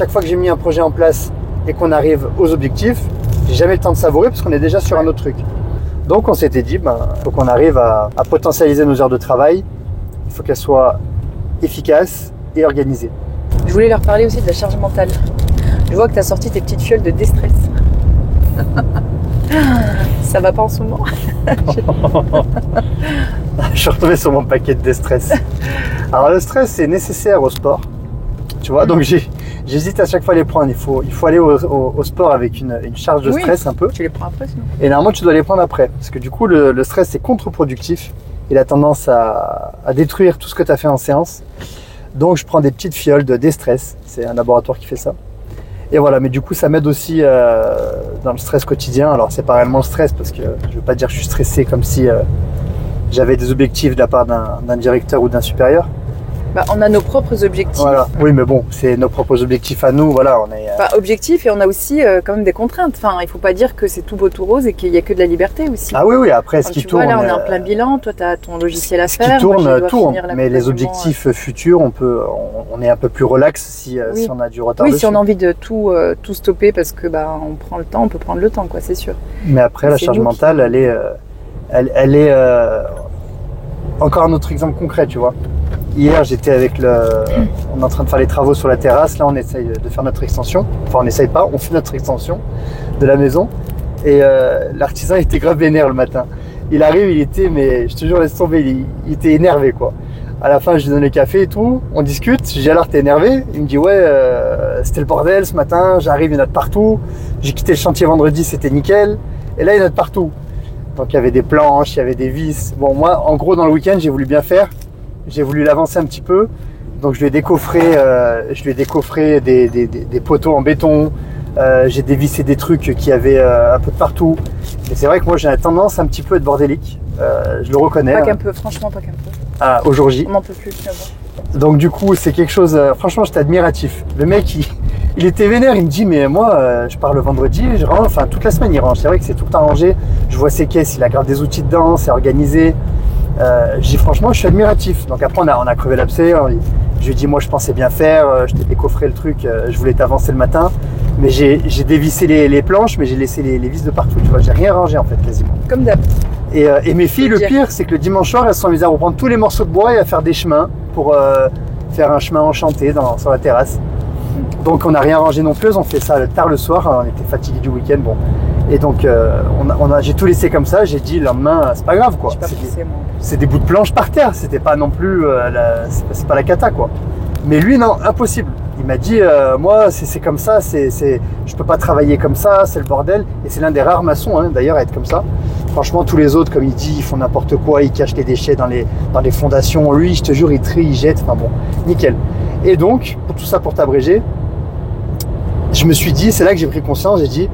Chaque fois que j'ai mis un projet en place et qu'on arrive aux objectifs, j'ai jamais le temps de savourer parce qu'on est déjà sur un autre truc. Donc on s'était dit, il faut qu'on arrive à potentialiser nos heures de travail. Il faut qu'elles soient efficaces et organisées. Je voulais leur parler aussi de la charge mentale. Je vois que tu as sorti tes petites fioles de déstress. Ça va pas en ce moment? Je suis retombé sur mon paquet de déstress. Alors le stress, c'est nécessaire au sport. Tu vois, donc j'hésite à chaque fois à les prendre. Il faut aller au sport avec une charge de stress un peu. Tu les prends après sinon. Et normalement, tu dois les prendre après. Parce que du coup, le stress, c'est contre-productif. Il a tendance à détruire tout ce que tu as fait en séance. Donc, je prends des petites fioles de déstress. C'est un laboratoire qui fait ça. Et voilà, mais du coup, ça m'aide aussi dans le stress quotidien. Alors, c'est pas réellement le stress parce que je veux pas dire que je suis stressé comme si j'avais des objectifs de la part d'un directeur ou d'un supérieur. On a nos propres objectifs. Voilà. Oui, mais bon, c'est nos propres objectifs à nous. Voilà, on est. Objectifs et on a aussi quand même des contraintes. Enfin, il faut pas dire que c'est tout beau tout rose et qu'il y a que de la liberté aussi. Ah oui, après, ce qui tourne. Là, on est en plein bilan. Toi, tu as ton logiciel à faire. Ce qui tourne, mais les objectifs futurs, on est un peu plus relax si on a du retard. Oui, dessus. si on a envie de tout stopper parce que on prend le temps, on peut prendre le temps, quoi, c'est sûr. Mais après, la charge mentale, elle est encore un autre exemple concret, tu vois. Hier, j'étais avec on est en train de faire les travaux sur la terrasse. Là, on essaye de faire notre extension. Enfin, on n'essaye pas, on fait notre extension de la maison. Et l'artisan était grave vénère le matin. Il arrive, il était, mais je te jure, laisse tomber, il était énervé, quoi. À la fin, je lui donne le café et tout. On discute. Je dis alors, t'es énervé? Il me dit ouais, c'était le bordel ce matin. J'arrive, il y en a de partout. J'ai quitté le chantier vendredi, c'était nickel. Et là, il y en a de partout. Donc, il y avait des planches, il y avait des vis. Bon, moi, en gros, dans le week-end, j'ai voulu bien faire. J'ai voulu l'avancer un petit peu, donc je lui ai décoffré, des poteaux en béton. J'ai dévissé des trucs qui avaient un peu de partout. Et c'est vrai que moi j'ai tendance un petit peu à être bordélique. Je le reconnais. Pas qu'un peu, franchement, pas qu'un peu. Ah, au jour J. On n'en peut plus. Donc du coup c'est quelque chose. Franchement, j'étais admiratif. Le mec, il était vénère. Il me dit mais moi, je pars le vendredi, je range. Enfin toute la semaine il range. C'est vrai que c'est tout arrangé. Je vois ses caisses, il a grave des outils dedans, c'est organisé. Je dis franchement je suis admiratif. Donc après on a crevé l'abcès. Je lui ai dit moi je pensais bien faire, je t'ai décoffré le truc, je voulais t'avancer le matin, mais j'ai dévissé les planches, mais j'ai laissé les vis de partout, tu vois, j'ai rien rangé en fait quasiment. Comme d'hab. Et mes filles, le pire c'est que le dimanche soir elles se sont mises à reprendre tous les morceaux de bois et à faire des chemins pour faire un chemin enchanté sur la terrasse. Donc on n'a rien rangé non plus, on fait ça tard le soir, on était fatigués du week-end, bon. Et donc j'ai tout laissé comme ça, j'ai dit le lendemain c'est pas grave quoi. C'est des bouts de planche par terre, c'était pas non plus c'est pas la cata quoi. Mais lui non, impossible. Il m'a dit moi c'est comme ça, je peux pas travailler comme ça, c'est le bordel. Et c'est l'un des rares maçons d'ailleurs à être comme ça. Franchement tous les autres comme il dit ils font n'importe quoi, ils cachent les déchets dans les fondations. Lui je te jure il trie, il jette, enfin bon, nickel. Et donc pour tout ça pour t'abréger, je me suis dit, c'est là que j'ai pris conscience, j'ai dit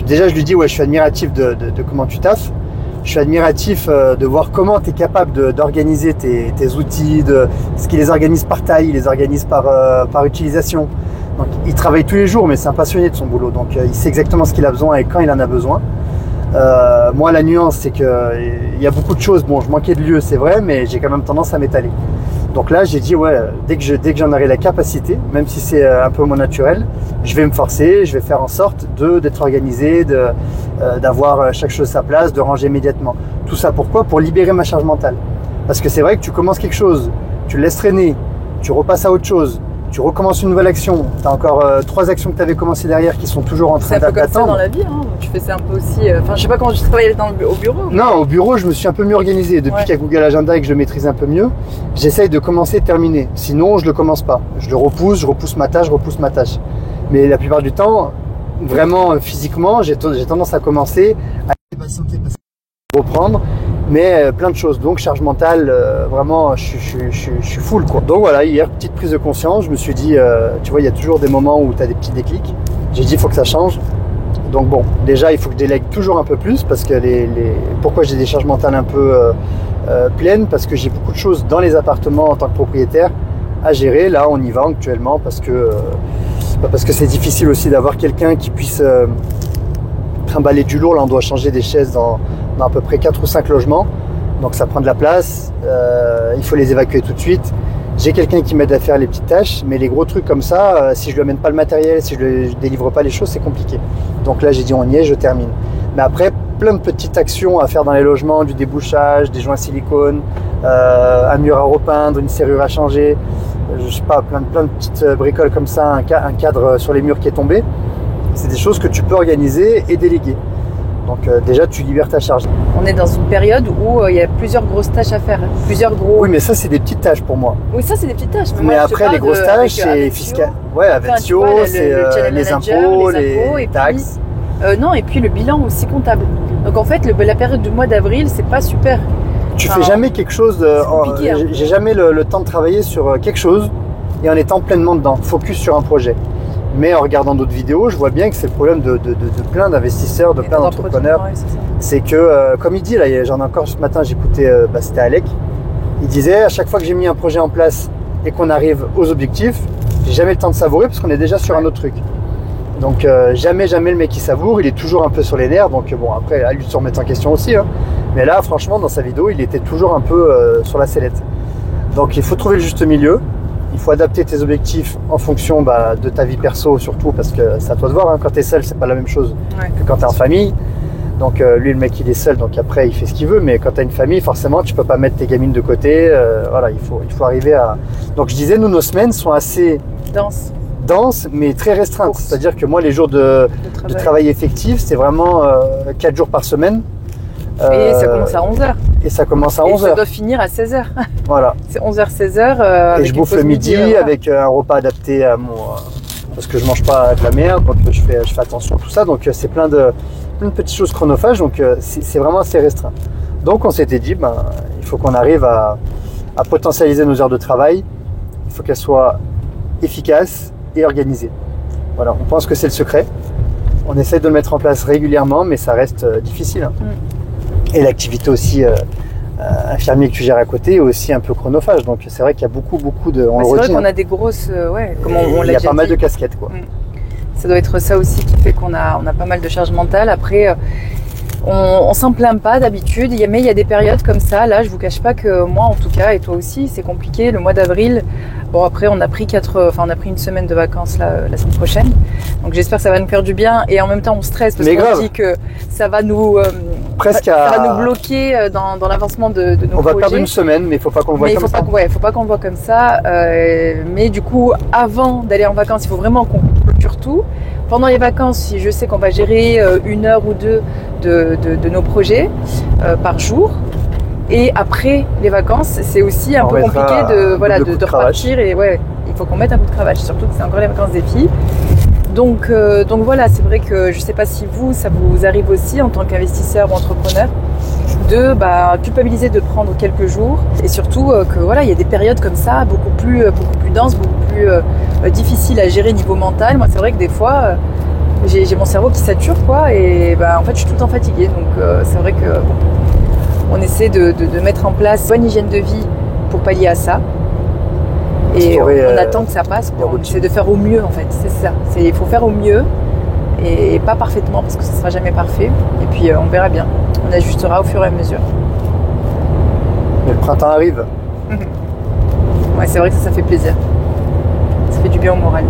déjà je lui dis ouais je suis admiratif de comment tu taffes. Je suis admiratif de voir comment tu es capable d'organiser tes outils, ce qu'il les organise par taille, il les organise par utilisation. Donc il travaille tous les jours mais c'est un passionné de son boulot, donc il sait exactement ce qu'il a besoin et quand il en a besoin. Moi la nuance c'est que il y a beaucoup de choses, bon je manquais de lieu c'est vrai, mais j'ai quand même tendance à m'étaler. Donc là j'ai dit ouais, dès que j'en aurai la capacité, même si c'est un peu mon naturel, je vais me forcer, je vais faire en sorte d'être organisé, d'avoir chaque chose à sa place, de ranger immédiatement. Tout ça pourquoi? Pour libérer ma charge mentale. Parce que c'est vrai que tu commences quelque chose, tu le laisses traîner, tu repasses à autre chose, tu recommences une nouvelle action, tu as encore 3 actions que tu avais commencées derrière qui sont toujours en train d'attendre. C'est un peu comme ça dans la vie, tu fais ça un peu aussi. Enfin, je sais pas comment tu travaillais au bureau. Non, au bureau, je me suis un peu mieux organisé. Depuis qu'il y a Google Agenda et que je le maîtrise un peu mieux, j'essaye de commencer et de terminer. Sinon, je le commence pas. Je repousse ma tâche. Mais la plupart du temps, vraiment physiquement, j'ai tendance à commencer, à reprendre, mais plein de choses. Donc charge mentale, vraiment, je suis full quoi. Donc voilà, hier, petite prise de conscience, je me suis dit, tu vois, il y a toujours des moments où tu as des petits déclics. J'ai dit, il faut que ça change. Donc bon, déjà, il faut que je délègue toujours un peu plus parce que pourquoi j'ai des charges mentales un peu pleines? Parce que j'ai beaucoup de choses dans les appartements en tant que propriétaire à gérer. Là, on y va actuellement parce que c'est difficile aussi d'avoir quelqu'un qui puisse trimballer du lourd. Là, on doit changer des chaises dans à peu près 4 ou 5 logements. Donc ça prend de la place. Il faut les évacuer tout de suite. J'ai quelqu'un qui m'aide à faire les petites tâches, mais les gros trucs comme ça, si je lui amène pas le matériel, si je délivre pas les choses, c'est compliqué. Donc là, j'ai dit on y est, je termine. Mais après, plein de petites actions à faire dans les logements, du débouchage, des joints silicone, un mur à repeindre, une serrure à changer, je sais pas, plein de petites bricoles comme ça, un cadre sur les murs qui est tombé. C'est des choses que tu peux organiser et déléguer. Donc déjà, tu libères ta charge. On est dans une période où il y a plusieurs grosses tâches à faire, plusieurs gros... Oui, mais ça, c'est des petites tâches pour moi. Oui, ça, c'est des petites tâches. Mais après, les grosses tâches, c'est fiscal. Ouais, Avetio, c'est les impôts, les taxes. Non, et puis le bilan aussi comptable. Donc en fait, la période du mois d'avril, c'est pas super. Tu fais jamais quelque chose... J'ai jamais le temps de travailler sur quelque chose et en étant pleinement dedans, focus sur un projet. Mais en regardant d'autres vidéos, je vois bien que c'est le problème de plein d'investisseurs, de plein d'entrepreneurs. Ouais, c'est que, comme il dit, là, j'en ai encore ce matin, j'écoutais, c'était Alec, il disait, à chaque fois que j'ai mis un projet en place et qu'on arrive aux objectifs, j'ai jamais le temps de savourer parce qu'on est déjà sur un autre truc. Donc jamais le mec qui savoure, il est toujours un peu sur les nerfs, donc bon, après, à lui de se remettre en question aussi. Hein. Mais là, franchement, dans sa vidéo, il était toujours un peu sur la sellette. Donc il faut trouver le juste milieu. Il faut adapter tes objectifs en fonction de ta vie perso surtout, parce que c'est à toi de voir, hein. Quand tu es seul, c'est pas la même chose que quand tu es en famille. Donc lui, le mec, il est seul, donc après, il fait ce qu'il veut. Mais quand tu as une famille, forcément, tu peux pas mettre tes gamines de côté. Voilà, il faut arriver à... Donc je disais, nous, nos semaines sont assez... denses, mais très restreintes. C'est-à-dire que moi, les jours de travail effectif, c'est vraiment 4 jours par semaine. Et ça commence à 11h. Et ça commence à 11h. Et ça doit finir à 16h. Voilà. C'est 11h, 16h. Et je bouffe le midi avec un repas adapté à mon... parce que je mange pas de la merde, donc je fais attention à tout ça. Donc c'est plein de petites choses chronophages, donc c'est vraiment assez restreint. Donc on s'était dit, il faut qu'on arrive à potentialiser nos heures de travail. Il faut qu'elles soient efficaces et organisées. Voilà, on pense que c'est le secret. On essaie de le mettre en place régulièrement, mais ça reste difficile. Hein. Et l'activité aussi infirmier que tu gères à côté est aussi un peu chronophage. Donc c'est vrai qu'il y a beaucoup de... C'est vrai qu'on a des grosses... comme on l'a dit. Il y a pas mal de casquettes, quoi. Ça doit être ça aussi qui fait qu'on a pas mal de charge mentale. Après, on s'en plaint pas d'habitude, mais il y a des périodes comme ça. Là, je vous cache pas que moi, en tout cas, et toi aussi, c'est compliqué. Le mois d'avril, bon après, on a pris une semaine de vacances là, la semaine prochaine. Donc j'espère que ça va nous faire du bien. Et en même temps, on stresse parce qu'on se dit que ça va nous ça va nous bloquer dans l'avancement de nos projets. On va perdre une semaine, mais il faut pas qu'on le voit comme ça. Faut pas qu'on le voit comme ça. Mais du coup, avant d'aller en vacances, il faut vraiment qu'on clôture tout. Pendant les vacances, si je sais qu'on va gérer 1 heure ou 2 de nos projets par jour. Et après les vacances, c'est aussi un peu compliqué de repartir. Et il faut qu'on mette un coup de cravache, surtout que c'est encore les vacances des filles. Donc voilà, c'est vrai que je ne sais pas si ça vous arrive aussi en tant qu'investisseur ou entrepreneur de culpabiliser de prendre quelques jours et surtout il y a des périodes comme ça beaucoup plus denses, beaucoup plus difficiles à gérer niveau mental. Moi, c'est vrai que des fois j'ai mon cerveau qui sature et en fait je suis tout le temps fatiguée. Donc c'est vrai que on essaie de mettre en place une bonne hygiène de vie pour pallier à ça. Et on attend que ça passe. On essaie de faire au mieux en fait, c'est ça. Il faut faire au mieux et pas parfaitement parce que ce ne sera jamais parfait. Et puis on verra bien. On ajustera au fur et à mesure. Mais le printemps arrive. Ouais, c'est vrai que ça fait plaisir. Ça fait du bien au moral.